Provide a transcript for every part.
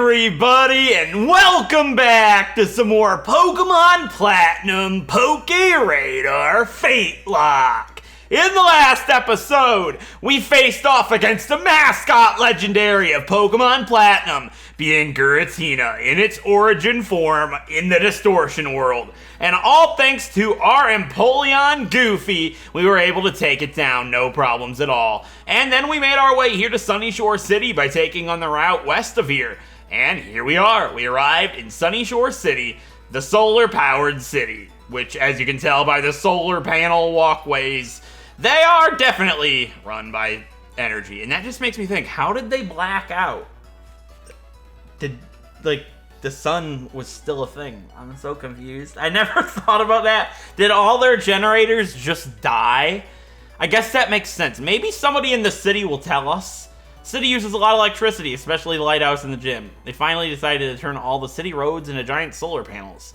everybody, and welcome back to some more Pokemon Platinum PokéRadar FateLocke. In the last episode, we faced off against the mascot legendary of Pokemon Platinum, being Giratina in its origin form in the Distortion world. And all thanks to our Empoleon Goofy, we were able to take it down, no problems at all. And then we made our way here to Sunyshore City by taking on the route west of here. And here we are. We arrived in Sunyshore City, the solar-powered city, which, as you can tell by the solar panel walkways, they are definitely run by energy. And that just makes me think, how did they black out? The sun was still a thing. I'm so confused. I never thought about that. Did all their generators just die? I guess that makes sense. Maybe somebody in the city will tell us. City uses a lot of electricity, especially the lighthouse and the gym. They finally decided to turn all the city roads into giant solar panels.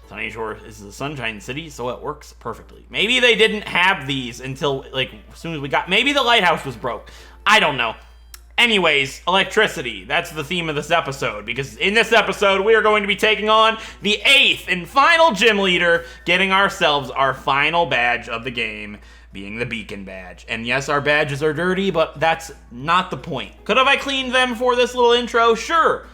Sunyshore is the Sunshine City, so it works perfectly. Maybe they didn't have these until, as soon as we got... Maybe the lighthouse was broke. I don't know. Anyways, electricity. That's the theme of this episode, because in this episode, we are going to be taking on the 8th and final gym leader, getting ourselves our final badge of the game, being the Beacon badge. And yes, our badges are dirty, but that's not the point. Could have I cleaned them for this little intro? Sure.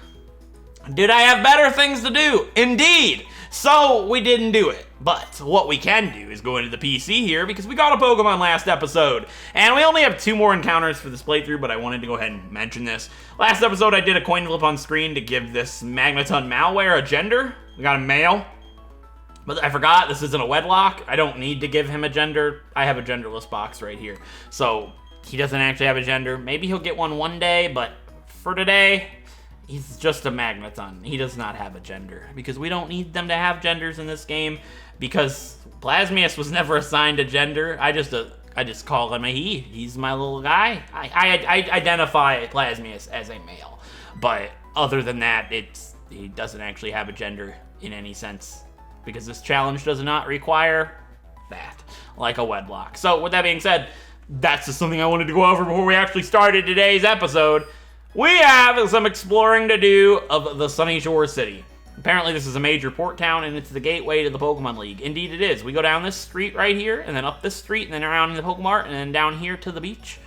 Did I have better things to do? Indeed. So we didn't do it. But what we can do is go into the PC here, because we got a Pokemon last episode. And we only have 2 more encounters for this playthrough, but I wanted to go ahead and mention this. Last episode, I did a coin flip on screen to give this Magneton Malware a gender. We got a male. But I forgot, this isn't a Wedlocke. I don't need to give him a gender. I have a genderless box right here. So he doesn't actually have a gender. Maybe he'll get one day, but for today, he's just a Magneton. He does not have a gender, because we don't need them to have genders in this game, because Plasmius was never assigned a gender. I just call him a he. He's my little guy. I identify Plasmius as a male, but other than that, he doesn't actually have a gender in any sense, because this challenge does not require that, like a Wedlocke. So with that being said, that's just something I wanted to go over before we actually started today's episode. We have some exploring to do of the Sunyshore City. Apparently this is a major port town, and it's the gateway to the Pokemon League. Indeed it is. We go down this street right here, and then up this street, and then around the Pokemart, and then down here to the beach.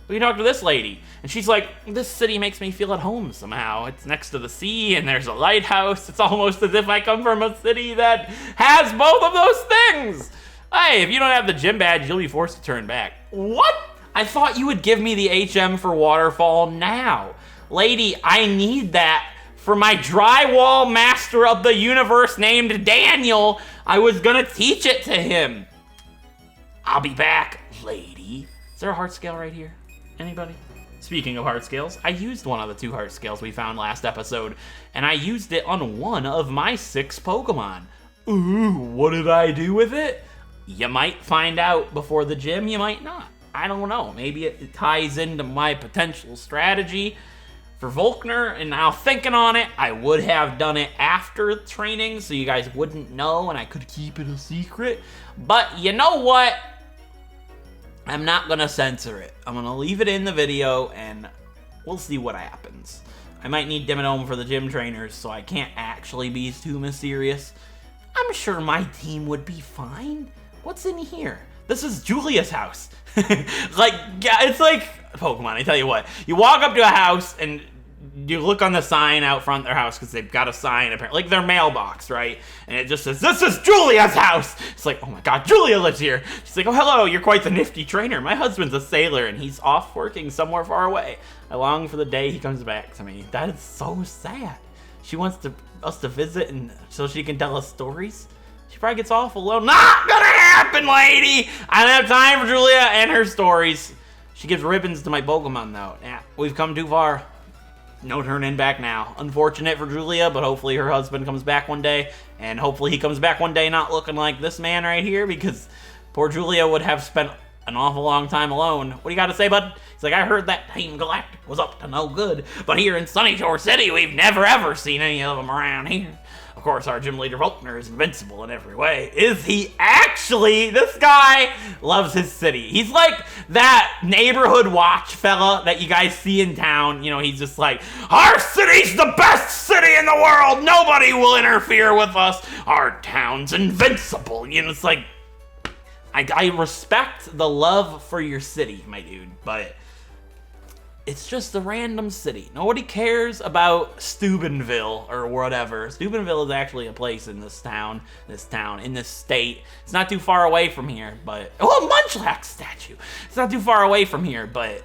We can talk to this lady, and she's like, this city makes me feel at home somehow. It's next to the sea, and there's a lighthouse. It's almost as if I come from a city that has both of those things. Hey, if you don't have the gym badge, you'll be forced to turn back. What? I thought you would give me the HM for Waterfall now. Lady, I need that for my drywall master of the universe named Daniel. I was gonna teach it to him. I'll be back, lady. Is there a heart scale right here? Anybody? Speaking of heart scales, I used one of the 2 heart scales we found last episode, and I used it on one of my 6 Pokemon. Ooh, what did I do with it? You might find out before the gym, you might not. I don't know. Maybe it ties into my potential strategy for Volkner, and now thinking on it, I would have done it after training so you guys wouldn't know and I could keep it a secret. But you know what? I'm not gonna censor it. I'm gonna leave it in the video and we'll see what happens. I might need Dimmadome for the gym trainers, so I can't actually be too mysterious. I'm sure my team would be fine. What's in here? This is Julia's house. It's like Pokemon, I tell you what. You walk up to a house and you look on the sign out front of their house, because they've got a sign, apparently, like their mailbox, right? And it just says, this is Julia's house! It's like, oh my god, Julia lives here! She's like, oh hello, you're quite the nifty trainer. My husband's a sailor and he's off working somewhere far away. I long for the day he comes back to me. That is so sad. She wants us to visit and so she can tell us stories. She probably gets awful alone. Not gonna happen, lady! I don't have time for Julia and her stories. She gives ribbons to my Pokemon, though. Yeah, we've come too far. No turning back now. Unfortunate for Julia, but hopefully her husband comes back one day. And hopefully he comes back one day not looking like this man right here, because poor Julia would have spent an awful long time alone. What do you got to say, bud? He's like, I heard that Team Galactic was up to no good, but here in Sunyshore City, we've never ever seen any of them around here. Of course, our gym leader VOLKNER is invincible in every way. Is he actually? This guy loves his city. He's like that neighborhood watch fella that you guys see in town. You know, he's just like, our city's the best city in the world. Nobody will interfere with us. Our town's invincible. You know, it's like, I respect the love for your city, my dude, but it's just a random city. Nobody cares about Steubenville or whatever. Steubenville is actually a place in this town, in this state. It's not too far away from here, but... Oh, a Munchlax statue! It's not too far away from here, but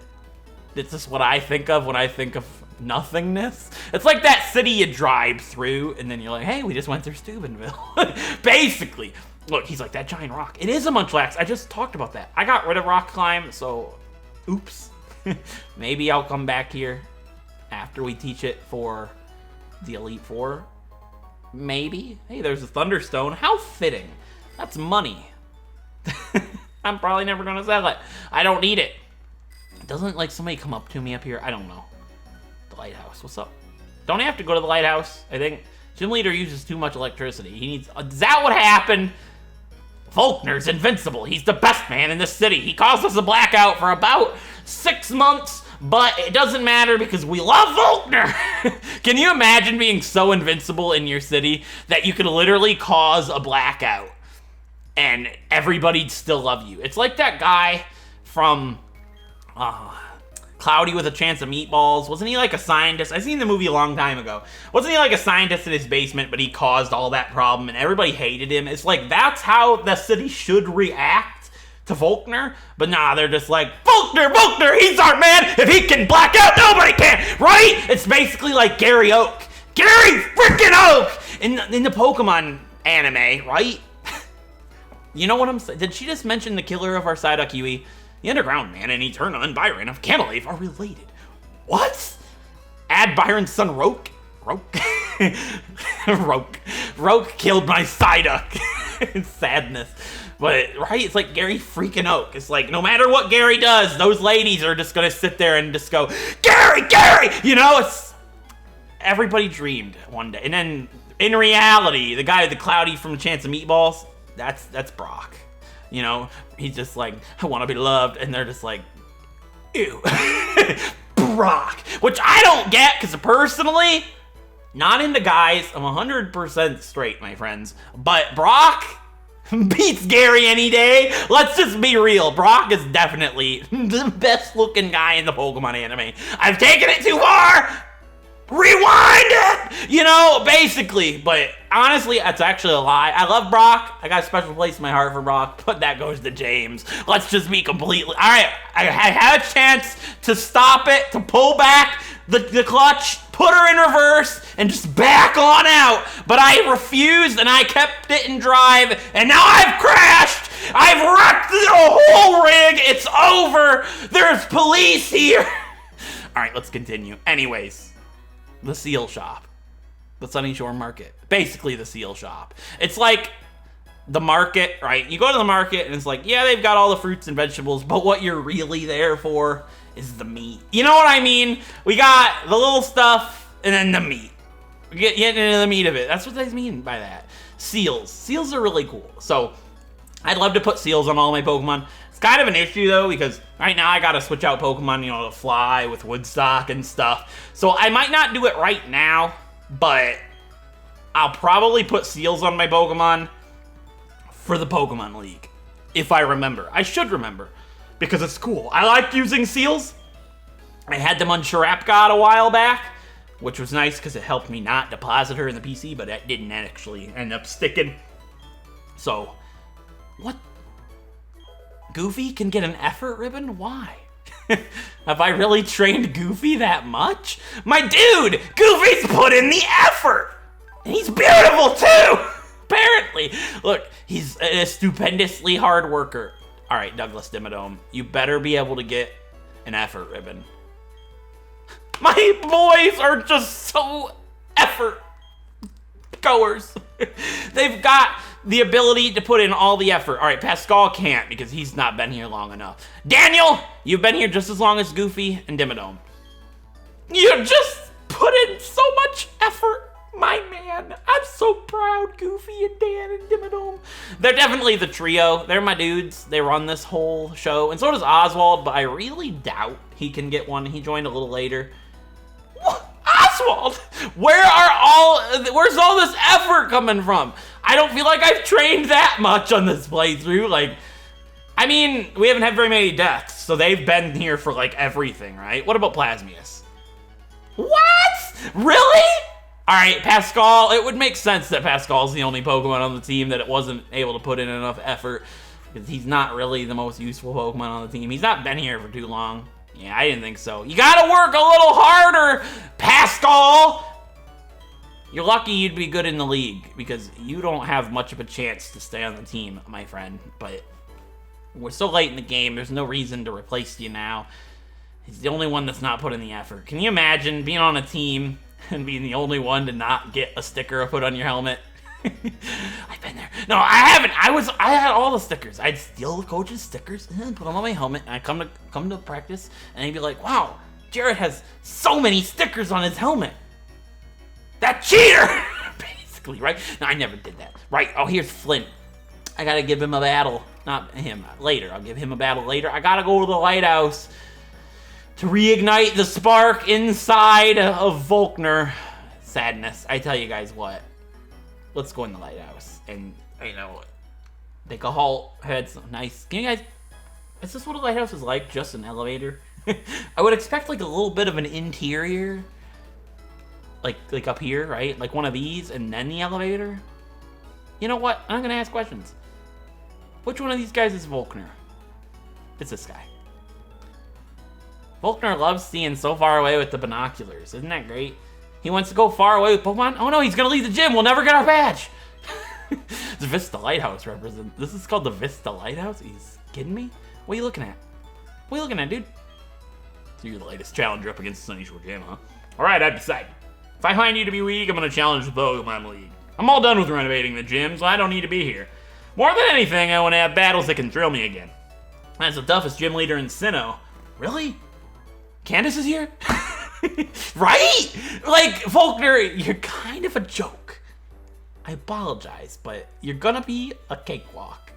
it's just what I think of when I think of nothingness. It's like that city you drive through, and then you're like, hey, we just went through Steubenville. Basically. Look, he's like, that giant rock. It is a Munchlax. I just talked about that. I got rid of Rock Climb, so... Oops. Maybe I'll come back here after we teach it for the Elite Four. Maybe. Hey, there's a Thunderstone. How fitting. That's money. I'm probably never going to sell it. I don't need it. Doesn't, like, somebody come up to me up here? I don't know. The lighthouse. What's up? Don't have to go to the lighthouse. I think Gym Leader uses too much electricity. He needs... Is that what happened? VOLKNER's invincible. He's the best man in the city. He caused us a blackout for about 6 months, but it doesn't matter because we love VOLKNER. Can you imagine being so invincible in your city that you could literally cause a blackout and everybody'd still love you? It's like that guy from Cloudy with a Chance of Meatballs. Wasn't he like a scientist? I seen the movie a long time ago. Wasn't he like a scientist in his basement, but he caused all that problem and everybody hated him? It's like, that's how the city should react to VOLKNER, but nah, they're just like, VOLKNER, he's our man. If he can black out, nobody can, right? It's basically like Gary Oak. Gary freaking Oak! In the Pokemon anime, right? You know what I'm saying? Did she just mention the killer of our Psyduck Yui? The Underground Man and Eterna and Byron of Canalave are related. What? Add Byron's son Roke? Roke killed my Psyduck. Sadness. But, right, it's like Gary freaking Oak. It's like, no matter what Gary does, those ladies are just gonna sit there and just go, Gary! You know, it's... Everybody dreamed one day. And then, in reality, the guy with the Cloudy from Chance of Meatballs, that's Brock. You know, he's just like, I want to be loved. And they're just like, ew. Brock. Which I don't get, because personally, not into guys. I'm 100% straight, my friends. But Brock beats Gary any day. Let's just be real. Brock is definitely the best looking guy in the Pokemon anime. I've taken it too far. Rewind it! You know, basically. But honestly, that's actually a lie. I love Brock. I got a special place in my heart for Brock, but that goes to James. Let's just be completely... Alright, I had a chance to stop it, to pull back the clutch, put her in reverse, and just back on out. But I refused, and I kept it in drive, and now I've crashed! I've wrecked the whole rig! It's over! There's police here! Alright, let's continue. Anyways... The Seal Shop. The Sunny Shore Market. Basically the Seal Shop. It's like the market, right? You go to the market and it's like, yeah, they've got all the fruits and vegetables, but what you're really there for is the meat. You know what I mean? We got the little stuff and then the meat. We get into the meat of it. That's what they mean by that. Seals. Seals are really cool. So I'd love to put seals on all my Pokemon. It's kind of an issue though, because right now I gotta switch out Pokemon, you know, to fly with Woodstock and stuff. So I might not do it right now, but I'll probably put seals on my Pokemon for the Pokemon League. If I remember. I should remember, because it's cool. I like using seals. I had them on Sharapgod a while back, which was nice because it helped me not deposit her in the PC, but that didn't actually end up sticking. So, what? Goofy can get an effort ribbon? Why? Have I really trained Goofy that much? My dude, Goofy's put in the effort! And he's beautiful too! Apparently. Look, he's a stupendously hard worker. Alright, Douglas Dimmadome, you better be able to get an effort ribbon. My boys are just so effort goers. They've got the ability to put in all the effort. All right, Pascal can't because he's not been here long enough. Daniel, you've been here just as long as Goofy and Dimmadome. You just put in so much effort, my man. I'm so proud. Goofy and Dan and Dimmadome. They're definitely the trio. They're my dudes. They run this whole show. And so does Oswald, but I really doubt he can get one. He joined a little later. What? Oswald! Where's all this effort coming from? I don't feel like I've trained that much on this playthrough. Like, I mean, we haven't had very many deaths, so they've been here for, like, everything, right? What about Plasmius? What? Really? All right, Pascal. It would make sense that Pascal's the only Pokemon on the team that it wasn't able to put in enough effort, because he's not really the most useful Pokemon on the team. He's not been here for too long. Yeah, I didn't think so. You gotta work a little harder, Pascal! You're lucky you'd be good in the league, because you don't have much of a chance to stay on the team, my friend. But we're so late in the game, there's no reason to replace you now. He's the only one that's not putting the effort. Can you imagine being on a team and being the only one to not get a sticker put on your helmet? I've been there. No, I haven't. I had all the stickers. I'd steal the coach's stickers and put them on my helmet, and I'd come to practice, and he'd be like, wow, Jared has so many stickers on his helmet. That cheater! Basically, right? No, I never did that. Right, oh, here's Flint. I gotta give him a battle. Not him, later. I'll give him a battle later. I gotta go to the lighthouse to reignite the spark inside of Volkner. Sadness. I tell you guys what. Let's go in the lighthouse and, you know, take a halt. Had some nice. Can you guys? Is this what a lighthouse is like? Just an elevator? I would expect like a little bit of an interior, like up here, right? Like one of these, and then the elevator. You know what? I'm gonna ask questions. Which one of these guys is Volkner? It's this guy. Volkner loves seeing so far away with the binoculars. Isn't that great? He wants to go far away with Pokemon. Oh no, he's gonna leave the gym. We'll never get our badge. The Vista Lighthouse represent. This is called the Vista Lighthouse? He's kidding me? What are you looking at? What are you looking at, dude? So you're the latest challenger up against the Sunny Shore Gym, huh? Alright, I've decided. If I find you to be weak, I'm gonna challenge the Pokemon League. I'm all done with renovating the gym, so I don't need to be here. More than anything, I want to have battles that can thrill me again. That's the toughest gym leader in Sinnoh. Really? Candace is here? Right? Like, Volkner, you're kind of a joke. I apologize, but you're gonna be a cakewalk.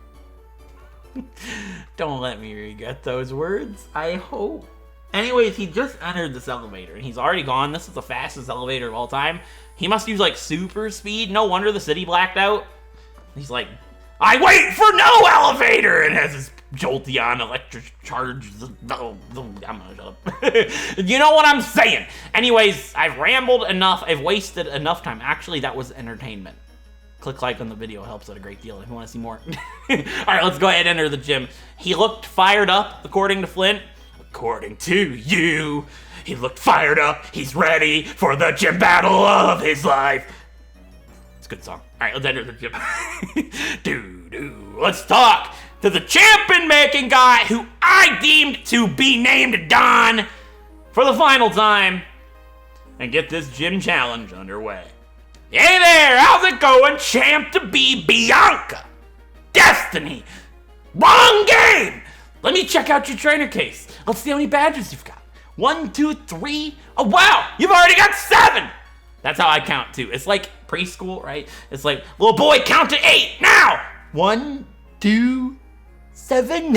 Don't let me regret those words, I hope. Anyways, he just entered this elevator, and he's already gone. This is the fastest elevator of all time. He must use, like, super speed. No wonder the city blacked out. He's like, I wait for no elevator! And has his Jolteon electric charge. I'm gonna shut up. You know what I'm saying? Anyways, I've rambled enough. I've wasted enough time. Actually, that was entertainment. Click like on the video. Helps out a great deal if you want to see more. Alright, let's go ahead and enter the gym. He looked fired up, according to Flint. According to you, he looked fired up. He's ready for the gym battle of his life. It's a good song. Alright, let's enter the gym. Let's talk to the champion-making guy who I deemed to be named Don for the final time and get this gym challenge underway. Hey there, how's it going? Champ to be Bianca. Destiny. Wrong game. Let me check out your trainer case. Let's see how many badges you've got. 1, 2, 3. Oh, wow, you've already got 7. That's how I count, too. It's like preschool, right? It's like, little boy, count to 8 now. 1, 2, 7.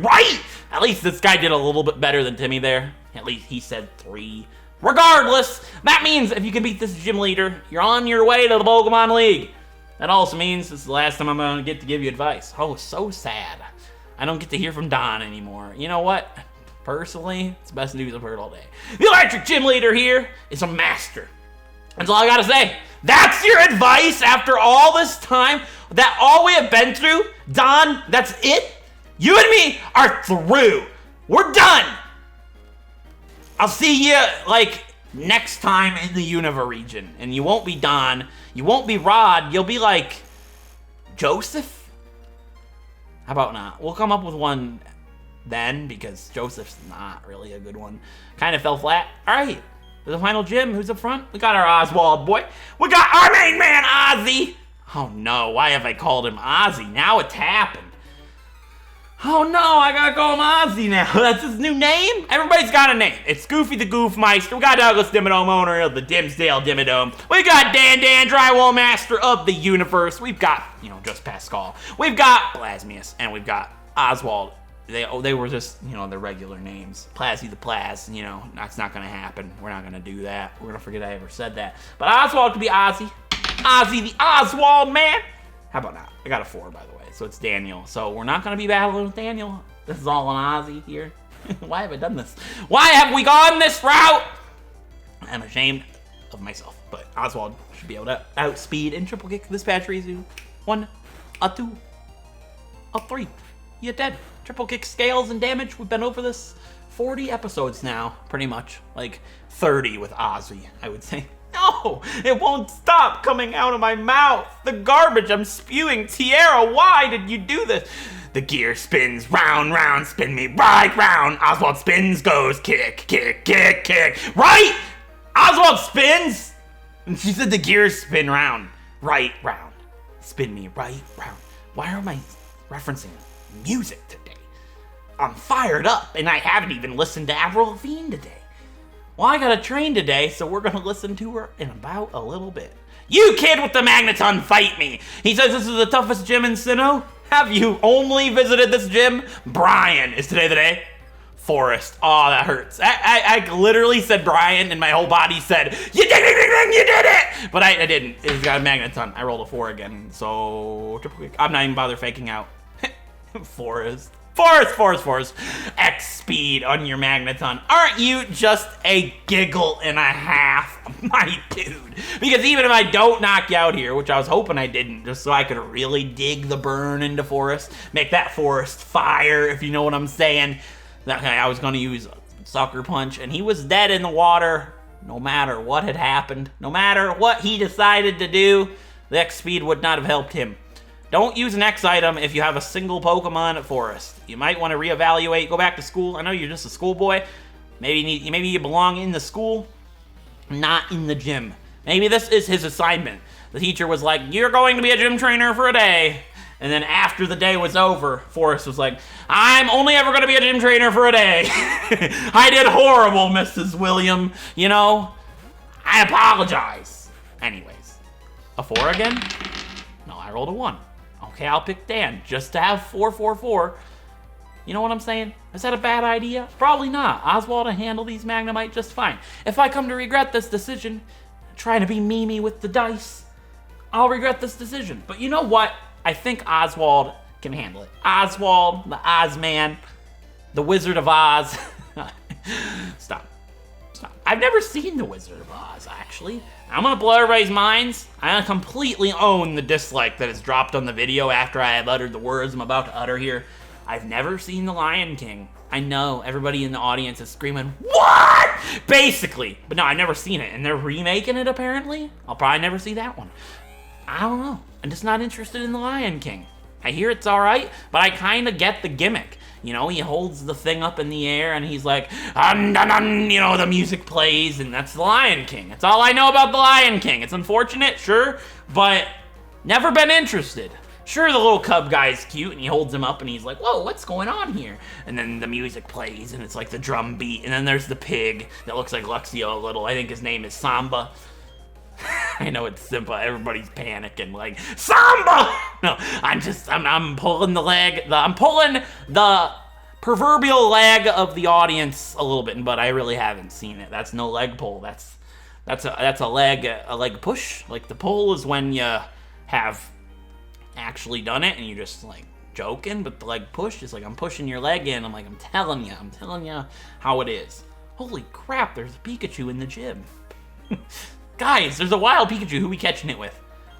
Right? At least this guy did a little bit better than Timmy there. At least he said 3. Regardless, that means if you can beat this gym leader, you're on your way to the Pokemon League. That also means this is the last time I'm going to get to give you advice. Oh, so sad. I don't get to hear from Don anymore. You know what? Personally, it's the best news I've heard all day. The electric gym leader here is a master. That's all I gotta say. That's your advice after all this time? That all we have been through? Don, that's it? You and me are through. We're done. I'll see you, like, next time in the Unova region. And you won't be Don. You won't be Rod. You'll be, like, Joseph? How about not? We'll come up with one then, because Joseph's not really a good one. Kind of fell flat. All right, the final gym. Who's up front? We got our Oswald boy. We got our main man, Ozzy. Oh no, why have I called him Ozzy? Now it's happened. Oh no, I gotta call him Ozzy now. That's his new name? Everybody's got a name. It's Goofy the Goofmeister. We got Douglas Dimmadome, owner of the Dimsdale Dimmadome. We got Dan, Drywall Master of the Universe. We've got, Just Pascal. We've got Blasmius, and we've got Oswald. They were just, their regular names. Plasy the Plaz, that's not gonna happen. We're not gonna do that. We're gonna forget I ever said that. But Oswald could be Ozzy. Ozzy the Oswald man. How about not? I got a 4, by the way. So it's Daniel. So we're not going to be battling with Daniel. This is all on Ozzy here. Why have I done this? Why have we gone this route? I'm ashamed of myself. But Oswald should be able to outspeed and triple kick this Pachirisu. 1, a 2, a 3. You're dead. Triple kick scales and damage. We've been over this 40 episodes now, pretty much. Like 30 with Ozzy, I would say. No, it won't stop coming out of my mouth. The garbage I'm spewing. Tierra, why did you do this? The gear spins round, round, spin me right round. Oswald spins, goes kick, kick, kick, kick. Right? Oswald spins? And she said the gears spin round, right round. Spin me right round. Why am I referencing music today? I'm fired up, and I haven't even listened to Avril Lavigne today. Well, I got a train today, so we're going to listen to her in about a little bit. You kid with the Magneton, fight me! He says this is the toughest gym in Sinnoh. Have you only visited this gym? Brian, is today the day? Forest. Oh, that hurts. I literally said Brian, and my whole body said, you did it, you did it! But I didn't. It's got a Magneton. I rolled a 4 again, so triple kick. I'm not even bother faking out. Forest. Force. X speed on your Magneton. Aren't you just a giggle and a half, my dude? Because even if I don't knock you out here, which I was hoping I didn't, just so I could really dig the burn into Forest, make that Forest fire, if you know what I'm saying. Okay, I was going to use Sucker Punch, and he was dead in the water. No matter what had happened, no matter what he decided to do, the X speed would not have helped him. Don't use an X item if you have a single Pokemon at Forest. You might want to reevaluate, go back to school. I know you're just a schoolboy. Maybe you belong in the school, not in the gym. Maybe this is his assignment. The teacher was like, you're going to be a gym trainer for a day. And then after the day was over, Forrest was like, I'm only ever going to be a gym trainer for a day. I did horrible, Mrs. William. I apologize. Anyways, a 4 again? No, I rolled a 1. Okay, I'll pick Dan, just to have 4. You know what I'm saying? Is that a bad idea? Probably not. Oswald will handle these Magnemite just fine. If I come to regret this decision, trying to be Mimi with the dice, I'll regret this decision. But you know what? I think Oswald can handle it. Oswald, the Ozman, the Wizard of Oz. Stop. I've never seen the Wizard of Oz, actually. I'm gonna blow everybody's minds. I completely own the dislike that is dropped on the video after I have uttered the words I'm about to utter here. I've never seen The Lion King. I know everybody in the audience is screaming, what? Basically. But no, I've never seen it, and they're remaking it apparently. I'll probably never see that one. I don't know. I'm just not interested in The Lion King. I hear it's alright, but I kind of get the gimmick. He holds the thing up in the air and he's like, the music plays, and that's The Lion King. That's all I know about The Lion King. It's unfortunate, sure, but never been interested. Sure, the little cub guy's cute and he holds him up and he's like, whoa, what's going on here? And then the music plays and it's like the drum beat, and then there's the pig that looks like Luxio a little. I think his name is Samba. I know it's simple. Everybody's panicking like, Samba! No, I'm pulling the leg. I'm pulling the proverbial leg of the audience a little bit, but I really haven't seen it. That's no leg pull. That's a leg push. Like the pull is when you have actually done it and you're just like joking, but the leg push is like I'm pushing your leg in. I'm like, I'm telling you how it is. Holy crap, there's a Pikachu in the gym. Guys, there's a wild Pikachu. Who we catching it with?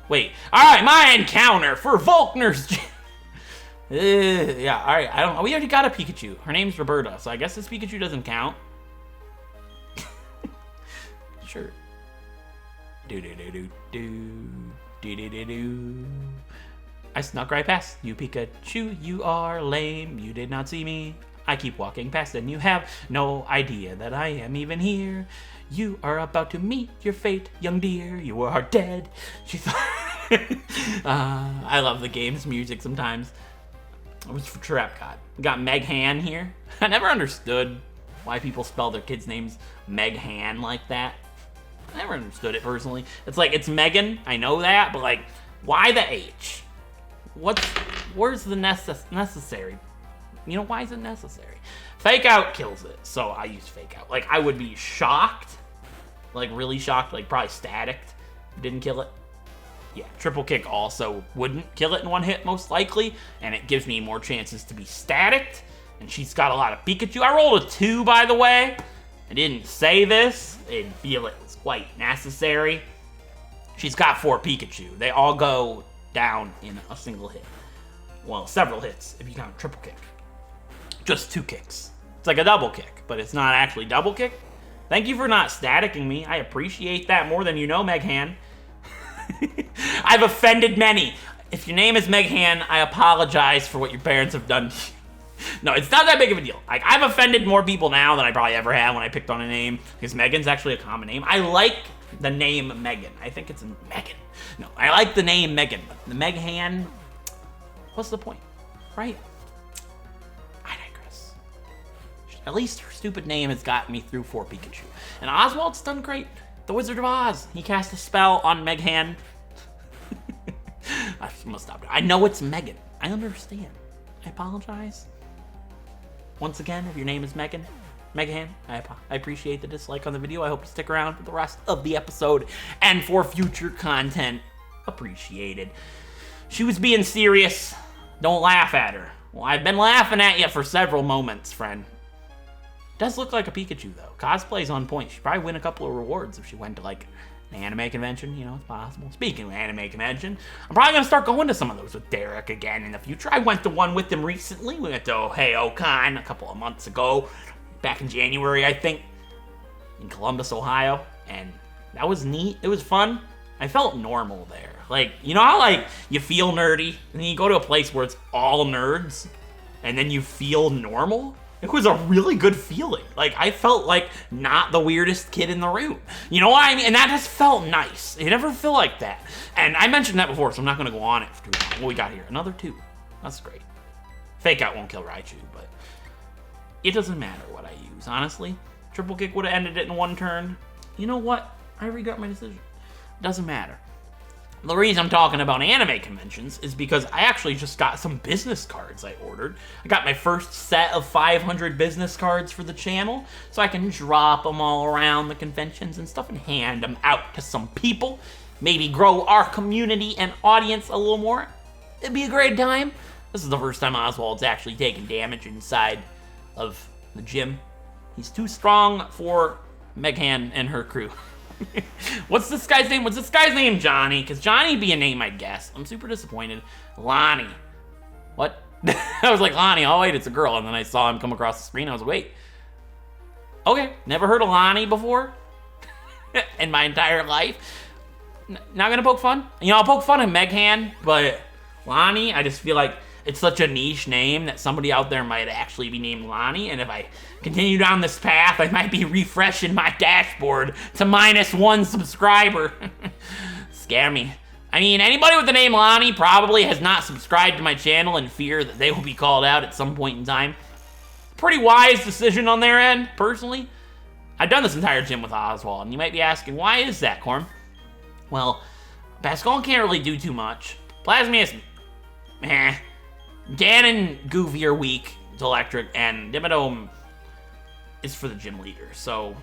Wait. Alright, my encounter for Volkner's gym. Yeah, alright. We already got a Pikachu. Her name's Roberta, so I guess this Pikachu doesn't count. Sure. Do. I snuck right past you, Pikachu. You are lame. You did not see me. I keep walking past and you have no idea that I am even here. You are about to meet your fate, young dear. You are dead. She thought. I love the game's music sometimes. It was for Trap God. We got Meg Han here. I never understood why people spell their kids' names Meg Han like that. I never understood it personally. It's like, it's Megan, I know that, but like, why the H? Where's the necessary? You know, why is it necessary? Fake Out kills it, so I use Fake Out. Like, I would be shocked, like really shocked, like probably staticked, didn't kill it. Yeah, Triple Kick also wouldn't kill it in one hit, most likely, and it gives me more chances to be staticked, and she's got a lot of Pikachu. I rolled a 2, by the way. I didn't say this. I didn't feel it was quite necessary. She's got 4 Pikachu. They all go down in a single hit. Well, several hits, if you count Triple Kick. Just 2 kicks. It's like a double kick, but it's not actually double kick. Thank you for not staticking me. I appreciate that more than you know, Meg Han. I've offended many. If your name is Meg Han, I apologize for what your parents have done. No, it's not that big of a deal. Like, I've offended more people now than I probably ever have when I picked on a name, because Megan's actually a common name. I like the name Megan. I think it's Megan. No, I like the name Megan, but the Meg Han, what's the point, right? I digress. At least her stupid name has gotten me through 4 Pikachu. And Oswald's done great. The Wizard of Oz. He cast a spell on Meg Han. I must stop. I know it's Megan. I understand. I apologize. Once again, if your name is Megan, I appreciate the dislike on the video. I hope you stick around for the rest of the episode and for future content. Appreciated. She was being serious. Don't laugh at her. Well, I've been laughing at you for several moments, friend. Does look like a Pikachu, though. Cosplay's on point. She'd probably win a couple of rewards if she went to, like, an anime convention. You know, it's possible. Speaking of anime convention, I'm probably going to start going to some of those with Derek again in the future. I went to one with him recently. We went to OhioCon a couple of months ago. Back in January, I think. In Columbus, Ohio. And that was neat. It was fun. I felt normal there. Like, you know how, like, you feel nerdy? And then you go to a place where it's all nerds? And then you feel normal? It was a really good feeling. Like, I felt like not the weirdest kid in the room. You know what I mean? And that just felt nice. You never feel like that. And I mentioned that before, so I'm not going to go on it for too long. What we got here? Another 2. That's great. Fake Out won't kill Raichu, but it doesn't matter what I use, honestly. Triple Kick would have ended it in 1 turn. You know what? I regret my decision. Doesn't matter. The reason I'm talking about anime conventions is because I actually just got some business cards I ordered. I got my first set of 500 business cards for the channel, so I can drop them all around the conventions and stuff and hand them out to some people. Maybe grow our community and audience a little more. It'd be a great time. This is the first time Oswald's actually taken damage inside of the gym. He's too strong for Meg Han and her crew. What's this guy's name? What's this guy's name? Johnny. Because Johnny'd be a name, I guess. I'm super disappointed. Lonnie. What? I was like, Lonnie. Oh, wait, it's a girl. And then I saw him come across the screen. I was like, wait. Okay. Never heard of Lonnie before in my entire life. Not gonna poke fun. You know, I'll poke fun at Meg Han, but Lonnie, I just feel like it's such a niche name that somebody out there might actually be named Lonnie, and if I continue down this path, I might be refreshing my dashboard to -1 subscriber. Scare me. I mean, anybody with the name Lonnie probably has not subscribed to my channel in fear that they will be called out at some point in time. Pretty wise decision on their end, personally. I've done this entire gym with Oswald, and you might be asking, why is that, Corm? Well, Pascal can't really do too much. Plasmius, meh. Ganon, Goofy are weak to electric, and Dimmadome is for the gym leader, so...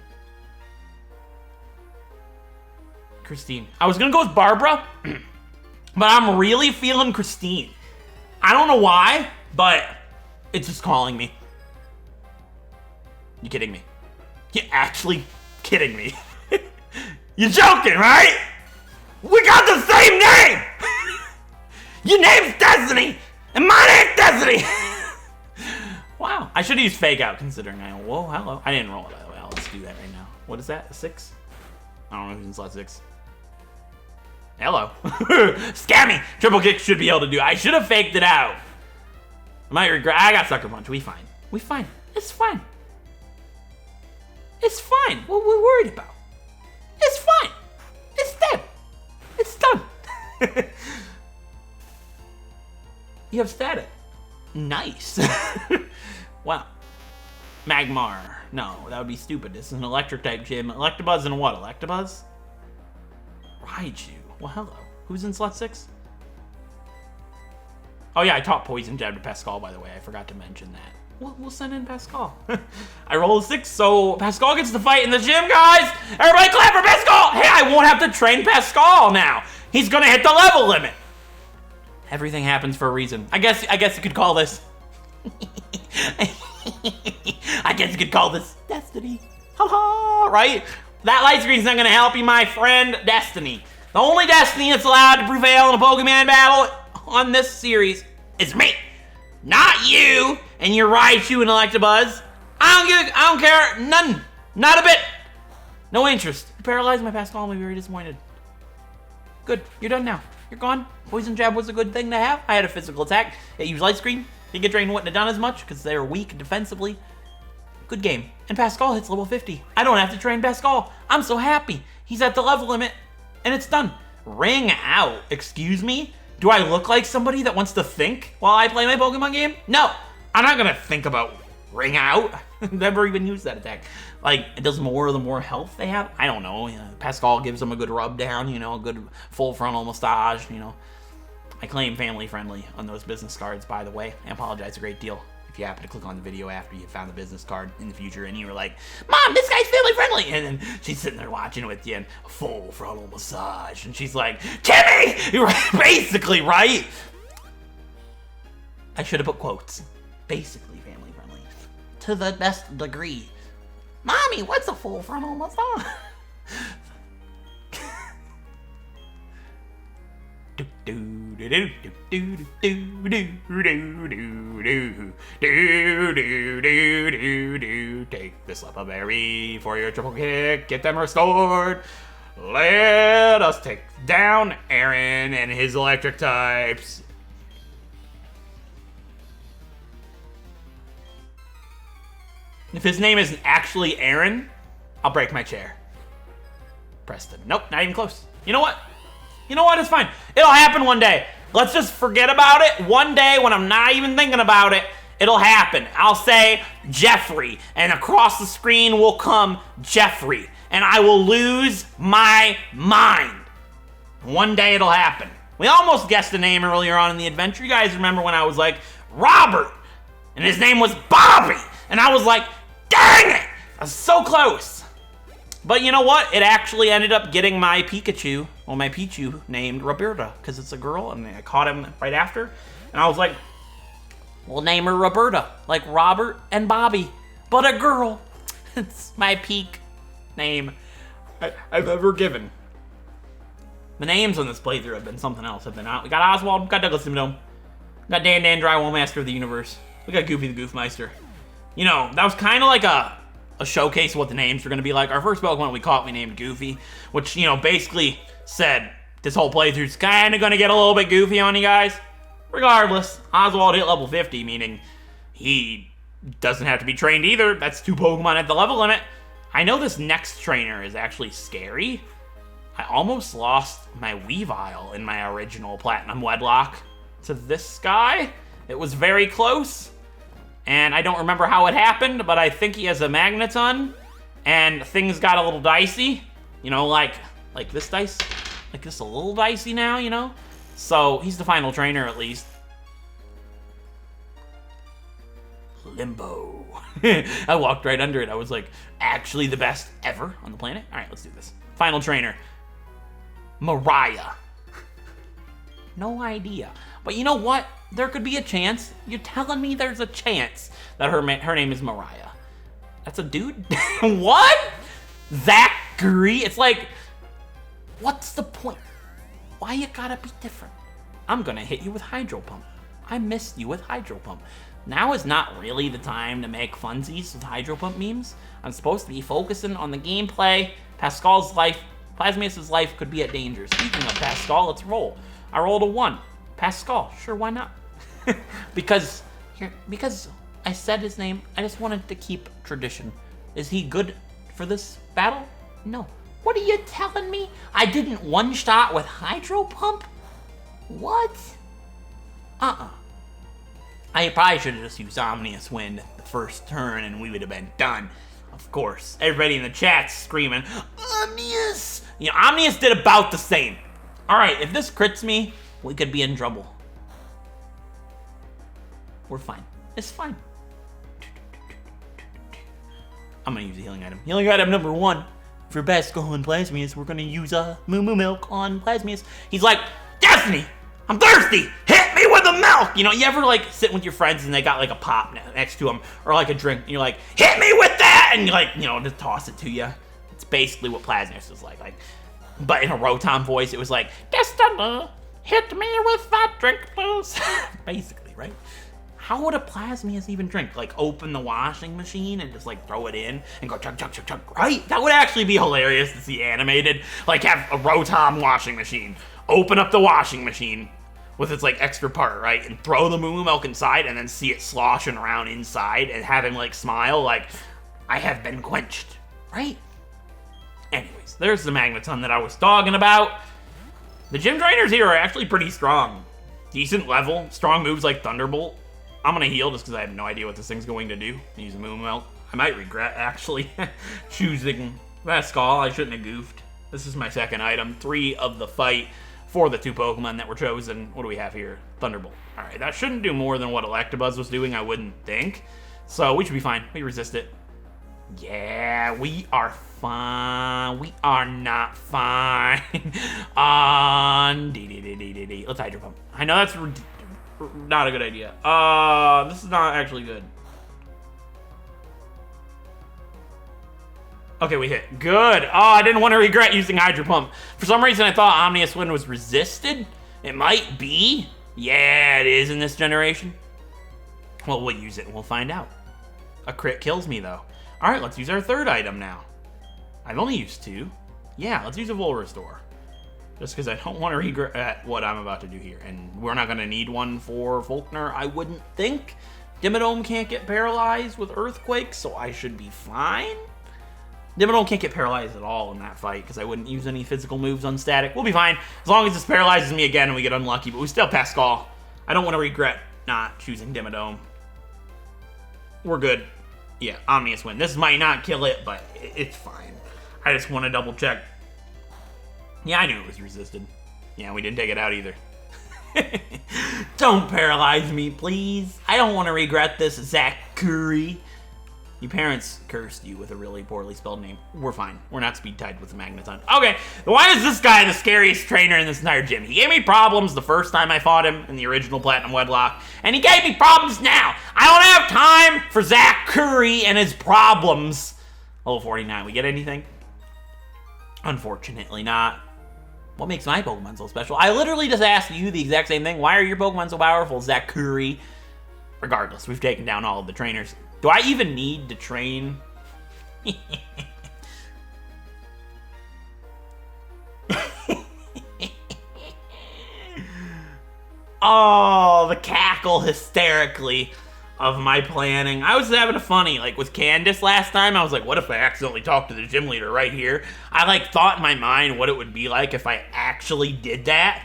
Christine. I was gonna go with Barbara, but I'm really feeling Christine. I don't know why, but it's just calling me. You kidding me? You actually kidding me? You're joking, right? We got the same name! Your name's Destiny! And my name's Destiny! Wow. I should have used Fake Out considering I... Whoa, hello. I didn't roll it, by the way. Let's do that right now. What is that? A 6? I don't know who's in slot 6. Hello. Scammy! Triple Kick should be able to do it. I should have faked it out. I might regret... I got Sucker Punch. We fine. We fine. It's fine. It's fine. What are we worried about? It's fine. It's dead. It's done. You have static. Nice. Wow. Magmar. No, that would be stupid. This is an electric type gym. Electabuzz and what? Electabuzz? Raichu. Well, hello. Who's in slot 6? Oh yeah, I taught Poison Jab to Pascal, by the way. I forgot to mention that. We'll send in Pascal. I roll a 6, so Pascal gets the fight in the gym, guys! Everybody clap for Pascal! Hey, I won't have to train Pascal now. He's gonna hit the level limit. Everything happens for a reason. I guess you could call this... I guess you could call this Destiny. Ha-ha, right? That light screen's not gonna help you, my friend. Destiny. The only Destiny that's allowed to prevail in a Pokemon battle on this series is me. Not you and your Raichu and Electabuzz. I don't care. None. Not a bit. No interest. You paralyzed my Pascal. I'm very disappointed. Good. You're done now. You're gone. Poison Jab was a good thing to have. I had a physical attack. It used Light Screen. Didn't get drained, wouldn't have done as much because they're weak defensively. Good game. And Pascal hits level 50. I don't have to train Pascal. I'm so happy. He's at the level limit and it's done. Ring out. Excuse me? Do I look like somebody that wants to think while I play my Pokemon game? No. I'm not gonna think about ring out. Never even used that attack. Like, it does more the more health they have. I don't know. Pascal gives them a good rub down, you know, a good full frontal massage, you know. I claim family friendly on those business cards, by the way. I apologize a great deal if you happen to click on the video after you found the business card in the future and you were like, Mom, this guy's family friendly. And then she's sitting there watching with you and full frontal massage. And she's like, Timmy! You're basically, right? I should have put quotes. Basically family friendly. To the best degree. Mommy, what's a full frontal massage? Take this Slap a Berry for your triple kick. Get them restored. Let us take down Aaron and his electric types. If his name isn't actually Aaron, I'll break my chair. Preston. Nope, not even close. You know what? You know what? It's fine. It'll happen one day. Let's just forget about it. One day when I'm not even thinking about it, it'll happen. I'll say Jeffrey, and across the screen will come Jeffrey, and I will lose my mind. One day it'll happen. We almost guessed the name earlier on in the adventure. You guys remember when I was like, Robert, and his name was Bobby, and I was like, dang it! I was so close. But you know what? It actually ended up getting my Pikachu, well, my Pichu named Roberta, because it's a girl, and I caught him right after. And I was like, we'll name her Roberta, like Robert and Bobby, but a girl. It's my peak name I've ever given. The names on this playthrough have been something else, have been out. We got Oswald, we got Douglas Dimmadome, we got Dan Drywall, Master of the Universe. We got Goofy the Goofmeister. You know, that was kind of like a showcase of what the names were going to be like. Our first Pokemon we caught, we named Goofy, which, you know, basically said this whole playthrough's kind of going to get a little bit goofy on you guys. Regardless, Oswald hit level 50, meaning he doesn't have to be trained either. That's 2 Pokemon at the level limit. I know this next trainer is actually scary. I almost lost my Weavile in my original Platinum Wedlocke to this guy. It was very close. And I don't remember how it happened, but I think he has a Magneton, and things got a little dicey. You know, like this dice, like this a little dicey now, you know? So he's the final trainer at least. Limbo. I walked right under it. I was like, actually the best ever on the planet? All right, let's do this. Final trainer. Mariah. No idea. But you know what? There could be a chance. You're telling me there's a chance that her name is Mariah. That's a dude? What? Zachary? It's like, what's the point? Why you gotta be different? I'm gonna hit you with Hydro Pump. I missed you with Hydro Pump. Now is not really the time to make funsies with Hydro Pump memes. I'm supposed to be focusing on the gameplay. Pascal's life, Plasmius' life could be at danger. Speaking of Pascal, let's roll. I rolled a 1. Pascal, sure, why not? because I said his name, I just wanted to keep tradition. Is he good for this battle? No. What are you telling me? I didn't one-shot with Hydro Pump? What? I probably should have just used Omnius Wind the first turn and we would have been done. Of course, everybody in the chat's screaming, Omnius! You know, Omnius did about the same. All right, if this crits me, we could be in trouble. We're fine. It's fine. I'm gonna use a healing item. Healing item number 1 for best on Plasmius. We're gonna use Moo Moo Milk on Plasmius. He's like, Destiny, I'm thirsty. Hit me with the milk. You know, you ever like sit with your friends and they got like a pop next to them or like a drink, and you're like, hit me with that, and you like, you know, just toss it to you. It's basically what Plasmius is like, but in a Rotom voice, it was like, Destiny, hit me with that drink, please. Basically, right? How would a Plasmius even drink? Like, open the washing machine and just, like, throw it in and go chug, chug, chug, chug, right? That would actually be hilarious to see animated. Like, have a Rotom washing machine, open up the washing machine with its, like, extra part, right? And throw the Moo Moo Milk inside and then see it sloshing around inside and have him, like, smile like, I have been quenched, right? Anyways, there's the Magneton that I was talking about. The gym trainers here are actually pretty strong. Decent level, strong moves like Thunderbolt. I'm gonna heal just because I have no idea what this thing's going to do. Use a Moo Moo Milk. I might regret actually choosing that Skull. I shouldn't have goofed. This is my second item. 3 of the fight for the 2 Pokemon that were chosen. What do we have here? Thunderbolt. All right, that shouldn't do more than what Electabuzz was doing, I wouldn't think. So we should be fine. We resist it. Yeah, we are fine. We are not fine. Let's Hydro Pump. I know that's not a good idea. This is not actually good. Okay, we hit. Good. Oh, I didn't want to regret using Hydro Pump. For some reason, I thought Omnius Wind was resisted. It might be. Yeah, it is in this generation. Well, we'll use it and we'll find out. A crit kills me, though. All right, let's use our 3rd item now. I've only used 2. Yeah, let's use a Vol Restore. Just because I don't want to regret what I'm about to do here. And we're not going to need one for Volkner, I wouldn't think. Dimmadome can't get paralyzed with Earthquake, so I should be fine. Dimmadome can't get paralyzed at all in that fight, because I wouldn't use any physical moves on static. We'll be fine, as long as this paralyzes me again and we get unlucky, but we still pass Skull. I don't want to regret not choosing Dimmadome. We're good. Yeah, Omnius Wind. This might not kill it, but it's fine. I just want to double check. Yeah, I knew it was resisted. Yeah, we didn't take it out either. Don't paralyze me, please. I don't want to regret this, Zachary. Your parents cursed you with a really poorly spelled name. We're fine. We're not speed tied with the Magneton. Okay, why is this guy the scariest trainer in this entire gym? He gave me problems the first time I fought him in the original Platinum Wedlocke, and he gave me problems now. I don't have time for Zachary and his problems. Level 49, we get anything? Unfortunately not. What makes my Pokemon so special? I literally just asked you the exact same thing. Why are your Pokemon so powerful, Zachary? Regardless, we've taken down all of the trainers. Do I even need to train? Oh, the cackle hysterically of my planning. I was having a funny, like with Candace last time, I was like, what if I accidentally talked to the gym leader right here? I like thought in my mind what it would be like if I actually did that.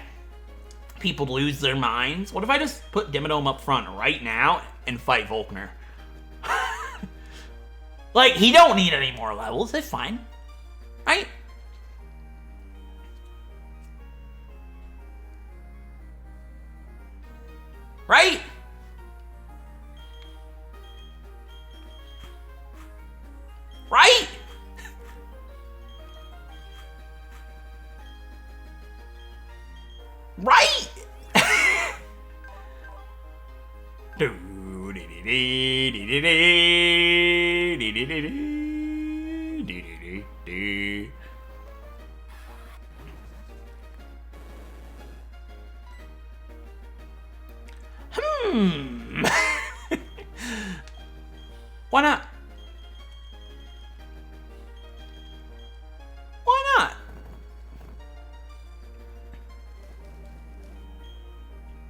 People lose their minds. What if I just put Dimmadome up front right now and fight Volkner? Like, he don't need any more levels. It's fine. Right? Right? Right? Right? Why not? Why not?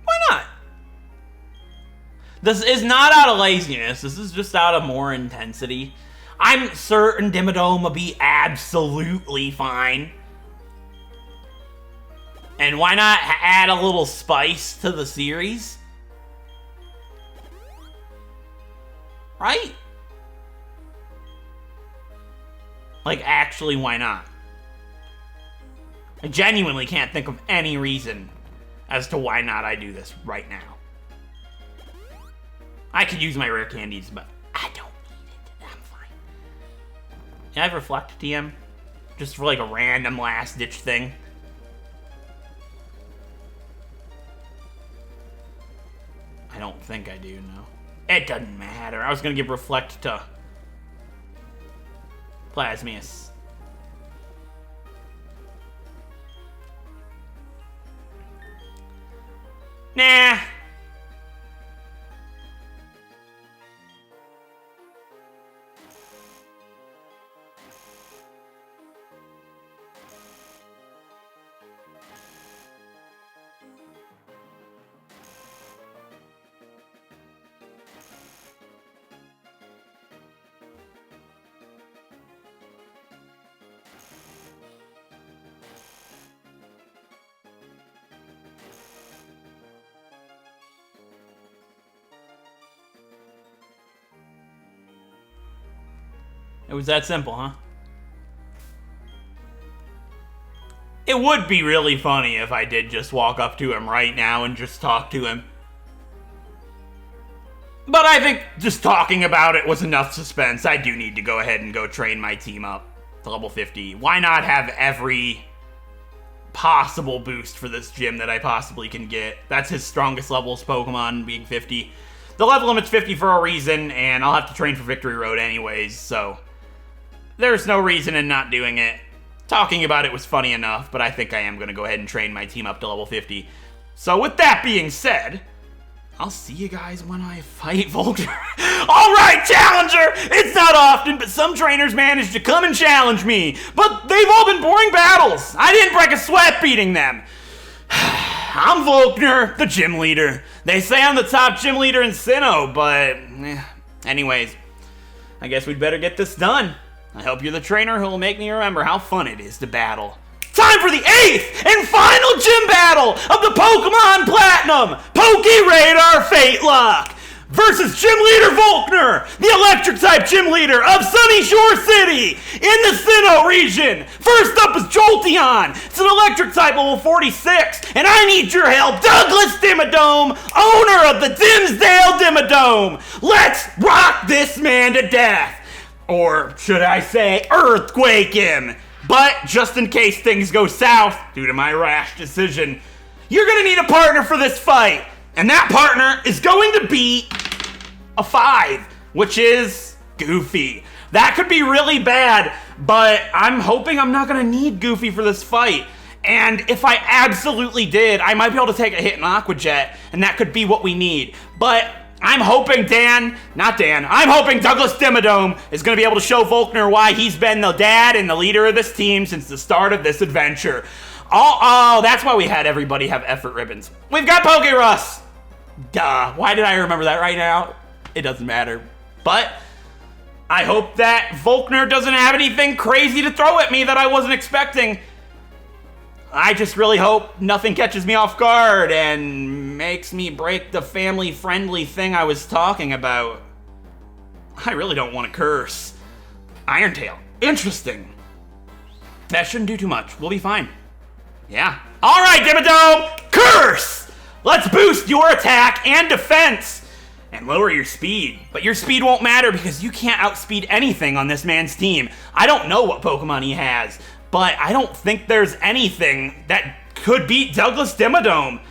Why not? This is not out of laziness. This is just out of more intensity. I'm certain Dimmadome will be absolutely fine. And why not add a little spice to the series? Right? Like, actually, why not? I genuinely can't think of any reason as to why not I do this right now. I could use my rare candies, but I don't need it. I'm fine. Can I have Reflect TM? Just for like a random last ditch thing. I don't think I do, no. It doesn't matter. I was gonna give Reflect to Plasmius. Nah. It was that simple, huh? It would be really funny if I did just walk up to him right now and just talk to him. But I think just talking about it was enough suspense. I do need to go ahead and go train my team up to level 50. Why not have every possible boost for this gym that I possibly can get? That's his strongest levels Pokemon, being 50. The level limit's 50 for a reason, and I'll have to train for Victory Road anyways, so there's no reason in not doing it. Talking about it was funny enough, but I think I am going to go ahead and train my team up to level 50. So with that being said, I'll see you guys when I fight Volkner. Alright, Challenger! It's not often, but some trainers manage to come and challenge me. But they've all been boring battles. I didn't break a sweat beating them. I'm Volkner, the gym leader. They say I'm the top gym leader in Sinnoh, but anyways, I guess we'd better get this done. I hope you're the trainer who will make me remember how fun it is to battle. Time for the 8th and final gym battle of the Pokemon Platinum PokéRadar FateLocke versus Gym Leader VOLKNER, the Electric-type gym leader of Sunny Shore City in the Sinnoh region. First up is Jolteon. It's an Electric-type level 46, and I need your help, Douglas Dimmadome, owner of the Dimsdale Dimmadome. Let's rock this man to death. Or should I say, earthquake him. But just in case things go south due to my rash decision, you're gonna need a partner for this fight. And that partner is going to be a 5, which is Goofy. That could be really bad, but I'm hoping I'm not gonna need Goofy for this fight. And if I absolutely did, I might be able to take a hit in Aqua Jet, and that could be what we need. But I'm hoping I'm hoping Douglas Dimmadome is going to be able to show Volkner why he's been the dad and the leader of this team since the start of this adventure. Oh, that's why we had everybody have effort ribbons. We've got Pokerus! Duh, why did I remember that right now? It doesn't matter. But I hope that Volkner doesn't have anything crazy to throw at me that I wasn't expecting. I just really hope nothing catches me off guard and makes me break the family-friendly thing I was talking about. I really don't want to curse. Iron Tail. Interesting. That shouldn't do too much. We'll be fine. Yeah. Alright, Dimmadome! Curse! Let's boost your attack and defense! And lower your speed. But your speed won't matter because you can't outspeed anything on this man's team. I don't know what Pokemon he has, but I don't think there's anything that could beat Douglas Dimmadome.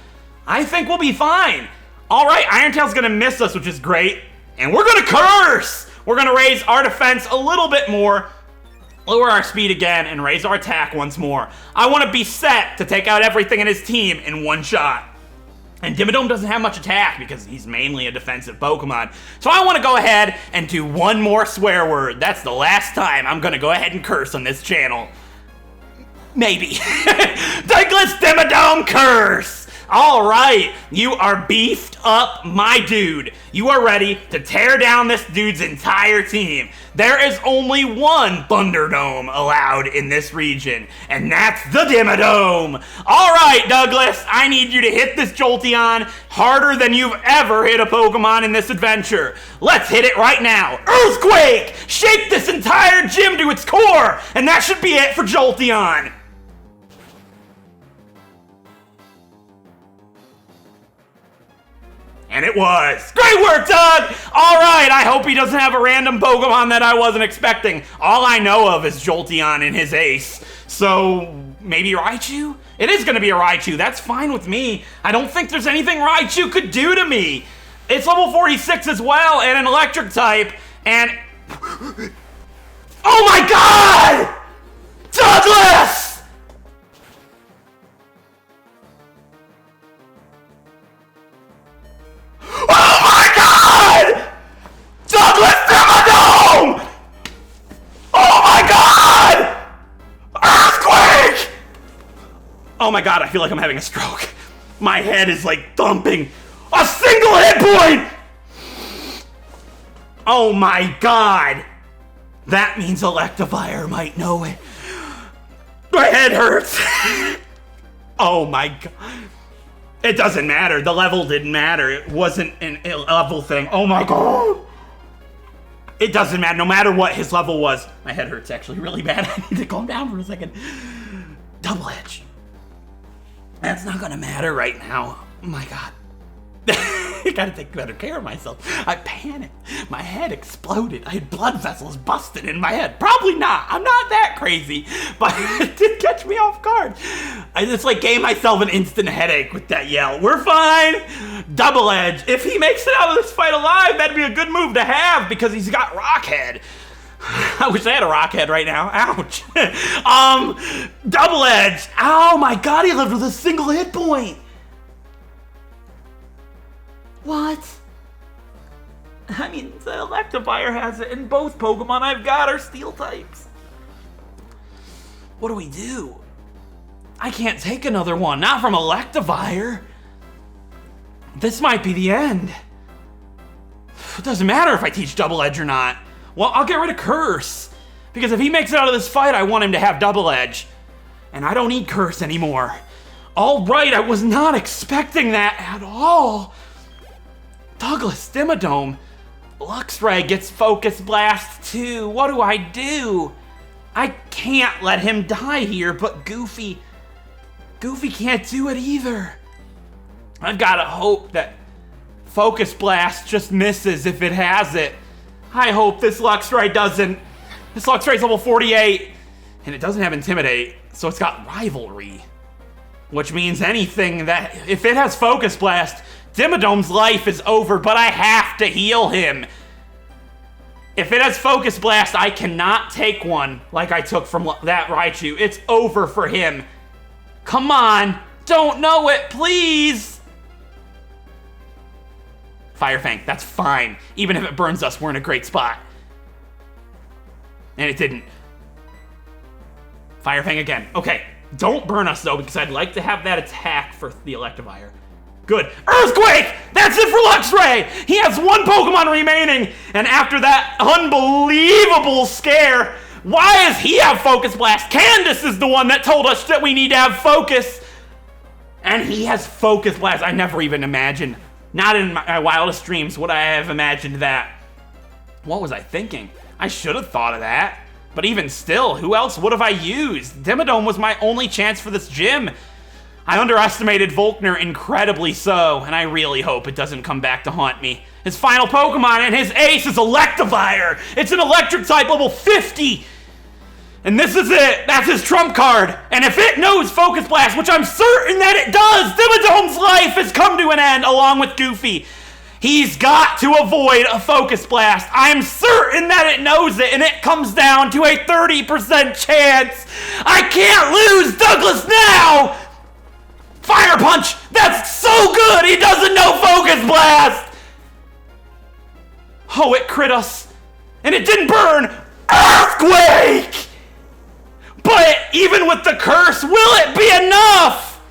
I think we'll be fine. All right, Iron Tail's gonna miss us, which is great. And we're gonna curse! We're gonna raise our defense a little bit more, lower our speed again, and raise our attack once more. I wanna be set to take out everything in his team in one shot. And Dimmadome doesn't have much attack because he's mainly a defensive Pokemon. So I want to go ahead and do one more swear word. That's the last time I'm going to go ahead and curse on this channel. Maybe. Douglas Dimmadome curse! All right, you are beefed up, my dude. You are ready to tear down this dude's entire team. There is only one Thunderdome allowed in this region, and that's the Dimmadome. All right, Douglas, I need you to hit this Jolteon harder than you've ever hit a Pokemon in this adventure. Let's hit it right now. Earthquake! Shake this entire gym to its core, and that should be it for Jolteon. And it was. Great work, Doug! All right, I hope he doesn't have a random Pokemon that I wasn't expecting. All I know of is Jolteon and his ace. So, maybe Raichu? It is going to be a Raichu. That's fine with me. I don't think there's anything Raichu could do to me. It's level 46 as well, and an electric type, and... Oh my god! Douglas! Oh my god! Douglas Dimmadome! Oh my god! Earthquake! Oh my god, I feel like I'm having a stroke. My head is like thumping. A single hit point! Oh my god! That means Electivire might know it. My head hurts. Oh my god. It doesn't matter. The level didn't matter. It wasn't an level thing. Oh my god. It doesn't matter. No matter what his level was. My head hurts actually really bad. I need to calm down for a second. Double Edge. That's not gonna matter right now. Oh my god. I gotta take better care of myself. I panicked. My head exploded. I had blood vessels busted in my head. Probably not. I'm not that crazy. But it did catch me off guard. I just like gave myself an instant headache with that yell. We're fine. Double Edge. If he makes it out of this fight alive, that'd be a good move to have because he's got Rock Head. I wish I had a Rock Head right now. Ouch. Double Edge. Oh my god, he lived with a single hit point. What? I mean, the Electivire has it, and both Pokemon I've got are Steel types. What do we do? I can't take another one, not from Electivire. This might be the end. It doesn't matter if I teach Double Edge or not. Well, I'll get rid of Curse, because if he makes it out of this fight, I want him to have Double Edge. And I don't need Curse anymore. All right, I was not expecting that at all. Douglas Dimmadome. Luxray gets Focus Blast too. What do? I can't let him die here, but Goofy can't do it either. I've got to hope that Focus Blast just misses if it has it. I hope this Luxray doesn't. This Luxray's level 48, and it doesn't have Intimidate, so it's got Rivalry. Which means anything that, if it has Focus Blast, Dimmadome's life is over, but I have to heal him. If it has Focus Blast, I cannot take one like I took from that Raichu. It's over for him. Come on, don't know it, please. Fire Fang, that's fine. Even if it burns us, we're in a great spot. And it didn't. Fire Fang again. Okay, don't burn us though, because I'd like to have that attack for the Electivire. Good. Earthquake! That's it for Luxray! He has one Pokemon remaining, and after that unbelievable scare, why does he have Focus Blast? Candace is the one that told us that we need to have Focus. And he has Focus Blast. I never even imagined, not in my wildest dreams would I have imagined that. What was I thinking? I should have thought of that. But even still, who else would have I used? Dimmadome was my only chance for this gym. I underestimated Volkner incredibly so, and I really hope it doesn't come back to haunt me. His final Pokemon and his ace is Electivire. It's an electric type level 50. And this is it. That's his trump card. And if it knows Focus Blast, which I'm certain that it does, Dimmadome's life has come to an end along with Goofy. He's got to avoid a Focus Blast. I'm certain that it knows it, and it comes down to a 30% chance. I can't lose Douglas now! Fire Punch! That's so good! He doesn't know Focus Blast! Oh, it crit us. And it didn't burn! Earthquake! But even with the curse, will it be enough?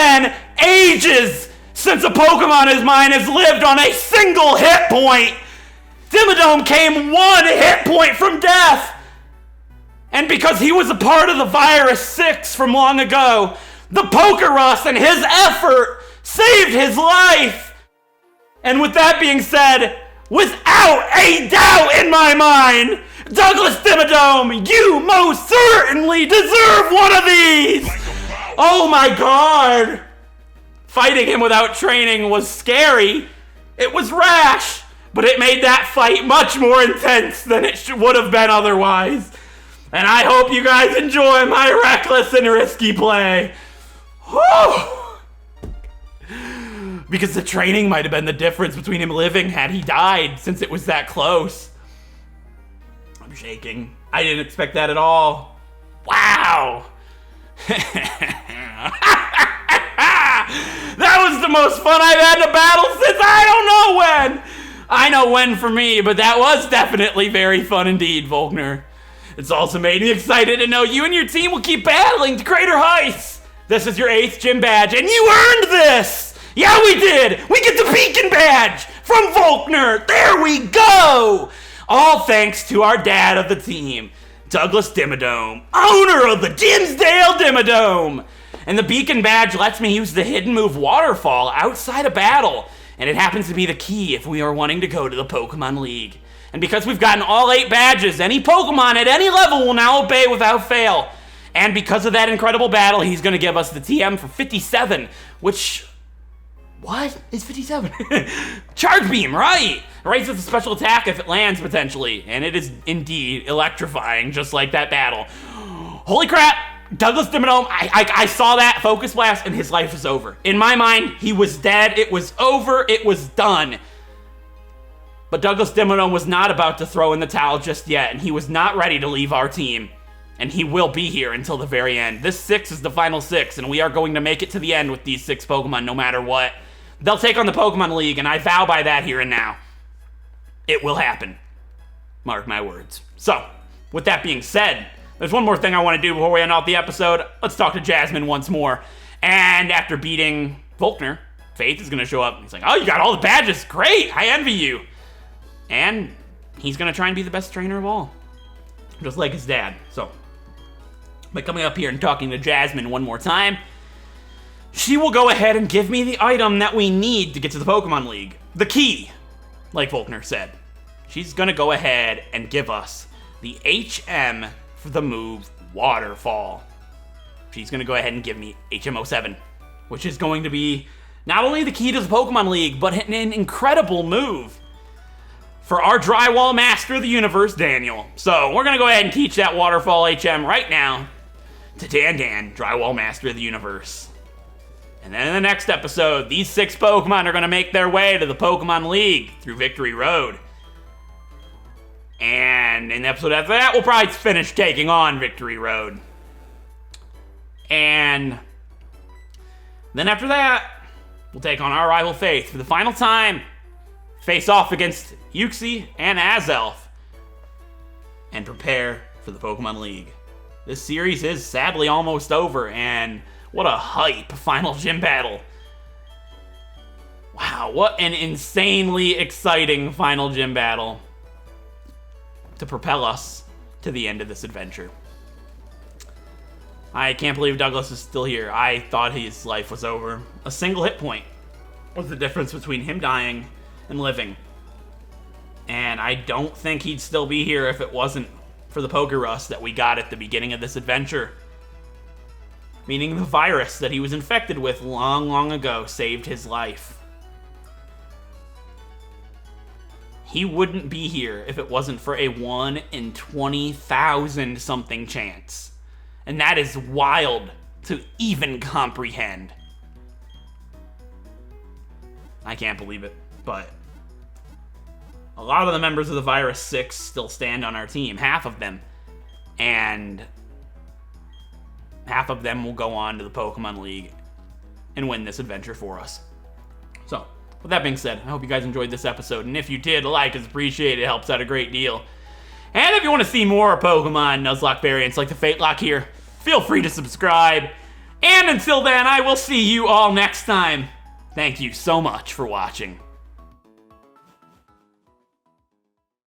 been ages since a Pokemon as mine has lived on a single hit point. Dimmadome came 1 hit point from death. And because he was a part of the Virus 6 from long ago, the PokéRadar and his effort saved his life. And with that being said, without a doubt in my mind, Douglas Dimmadome, you most certainly deserve one of these! Oh my god! Fighting him without training was scary. It was rash, but it made that fight much more intense than it would have been otherwise. And I hope you guys enjoy my reckless and risky play. Whew! Because the training might have been the difference between him living had he died, since it was that close. I'm shaking. I didn't expect that at all. Wow! That was the most fun I've had to battle since I don't know when! I know when for me, but that was definitely very fun indeed, Volkner. It's also made me excited to know you and your team will keep battling to greater heights. This is your 8th gym badge, and you earned this! Yeah, we did! We get the Beacon badge from Volkner! There we go! All thanks to our dad of the team, Douglas Dimmadome, owner of the Dimsdale Dimmadome! And the Beacon badge lets me use the hidden move Waterfall outside a battle, and it happens to be the key if we are wanting to go to the Pokemon League. And because we've gotten all 8 badges, any Pokemon at any level will now obey without fail. And because of that incredible battle, he's going to give us the TM for 57, which... What is 57? Charge Beam, right! Raises the special attack if it lands, potentially. And it is indeed electrifying, just like that battle. Holy crap! Douglas Dimmadome, I saw that Focus Blast, and his life was over. In my mind, he was dead. It was over. It was done. But Douglas Dimmadome was not about to throw in the towel just yet, and he was not ready to leave our team. And he will be here until the very end. This 6 is the final 6, and we are going to make it to the end with these 6 Pokemon no matter what. They'll take on the Pokemon League, and I vow by that here and now. It will happen. Mark my words. So, with that being said, there's one more thing I want to do before we end off the episode. Let's talk to Jasmine once more. And after beating Volkner, Faith is going to show up. He's like, oh, you got all the badges. Great. I envy you. And he's going to try and be the best trainer of all. Just like his dad. So, by coming up here and talking to Jasmine one more time, she will go ahead and give me the item that we need to get to the Pokemon League. The key, like Volkner said. She's going to go ahead and give us the HM for the move Waterfall. She's going to go ahead and give me HM07, which is going to be not only the key to the Pokemon League, but an incredible move for our drywall master of the universe, Daniel. So we're going to go ahead and teach that Waterfall HM right now to Dan, drywall master of the universe. And then in the next episode, these 6 Pokemon are going to make their way to the Pokemon League through Victory Road. And in the episode after that, we'll probably finish taking on Victory Road. And then after that, we'll take on our rival Faith for the final time. Face off against Uxie and Azelf. And prepare for the Pokemon League. This series is sadly almost over, and what a hype final gym battle. Wow, what an insanely exciting final gym battle to propel us to the end of this adventure. I can't believe Douglas is still here. I thought his life was over. A single hit point was the difference between him dying and living. And I don't think he'd still be here if it wasn't for the PokéRadar that we got at the beginning of this adventure. Meaning the virus that he was infected with long, long ago saved his life. He wouldn't be here if it wasn't for a 1 in 20,000 something chance. And that is wild to even comprehend. I can't believe it, but a lot of the members of the Virus 6 still stand on our team, half of them. And half of them will go on to the Pokemon League and win this adventure for us. So, with that being said, I hope you guys enjoyed this episode, and if you did, a like is appreciated. It helps out a great deal. And if you want to see more Pokemon Nuzlocke variants like the FateLocke here, feel free to subscribe. And until then, I will see you all next time. Thank you so much for watching.